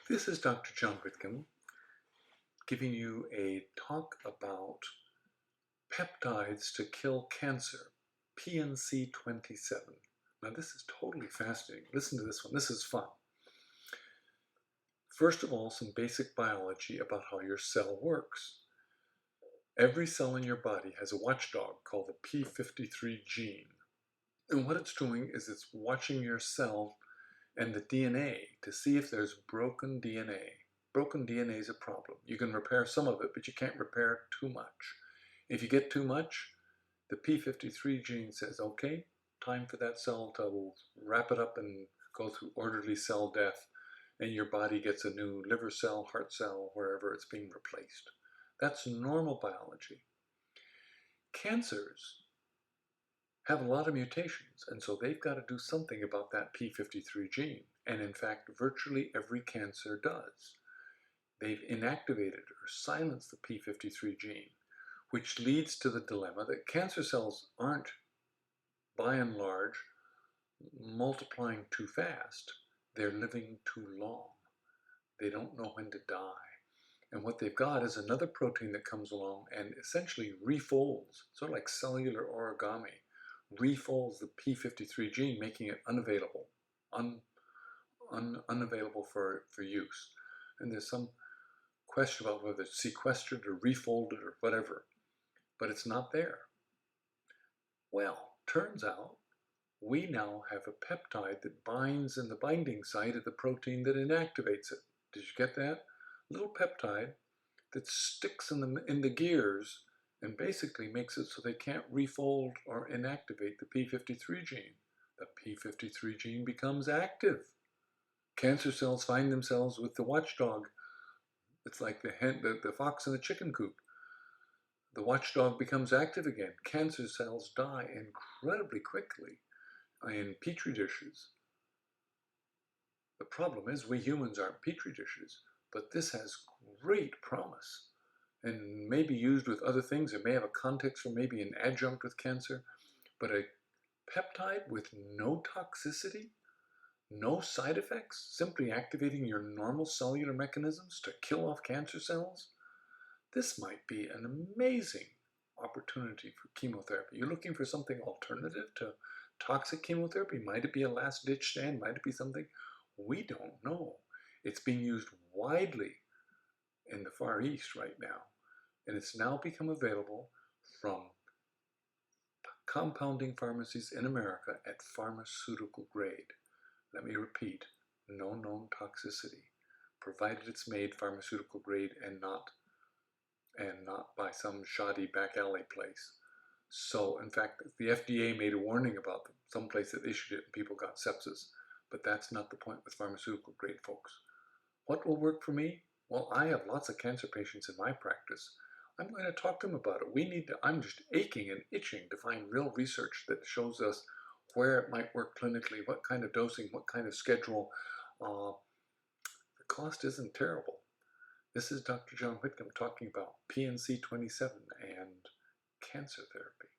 This is Dr. John Whitcomb giving you a talk about peptides to kill cancer, PNC-27. Now this is totally fascinating. Listen to this one. This is fun. First of all, some basic biology about how your cell works. Every cell in your body has a watchdog called the p53 gene. And what it's doing is it's watching your cell and the DNA to see if there's broken DNA. Broken DNA is a problem. You can repair some of it, but you can't repair too much. If you get too much, the p53 gene says, okay, time for that cell to wrap it up and go through orderly cell death, and your body gets a new liver cell, heart cell, wherever it's being replaced. That's normal biology. Cancers have a lot of mutations, and so they've got to do something about that p53 gene. And in fact, virtually every cancer does. They've inactivated or silenced the p53 gene, which leads to the dilemma that cancer cells aren't, by and large, multiplying too fast. They're living too long. They don't know when to die. And what they've got is another protein that comes along and essentially refolds, sort of like cellular origami, refolds the p53 gene, making it unavailable, unavailable for use. And there's some question about whether it's sequestered or refolded or whatever, but it's not there. Well, turns out we now have a peptide that binds in the binding site of the protein that inactivates it. Did you get that? Little peptide that sticks in the gears and basically makes it so they can't refold or inactivate the p53 gene. The p53 gene becomes active. Cancer cells find themselves with the watchdog. It's like the fox in the chicken coop. The watchdog becomes active again. Cancer cells die incredibly quickly in petri dishes. The problem is we humans aren't petri dishes, but this has great promise and may be used with other things. It may have a context for maybe an adjunct with cancer, but a peptide with no toxicity, no side effects, simply activating your normal cellular mechanisms to kill off cancer cells, this might be an amazing opportunity for chemotherapy. You're looking for something alternative to toxic chemotherapy? Might it be a last-ditch stand? Might it be something? We don't know. It's being used widely in the Far East right now, and it's now become available from compounding pharmacies in America at pharmaceutical grade. Let me repeat, no known toxicity, provided it's made pharmaceutical grade and not by some shoddy back alley place. So, in fact, the FDA made a warning about some place that issued it and people got sepsis. But that's not the point with pharmaceutical grade, folks. What will work for me? Well, I have lots of cancer patients in my practice. I'm going to talk to them about it. I'm just aching and itching to find real research that shows us where it might work clinically, what kind of dosing, what kind of schedule. The cost isn't terrible. This is Dr. John Whitcomb talking about PNC-27 and cancer therapy.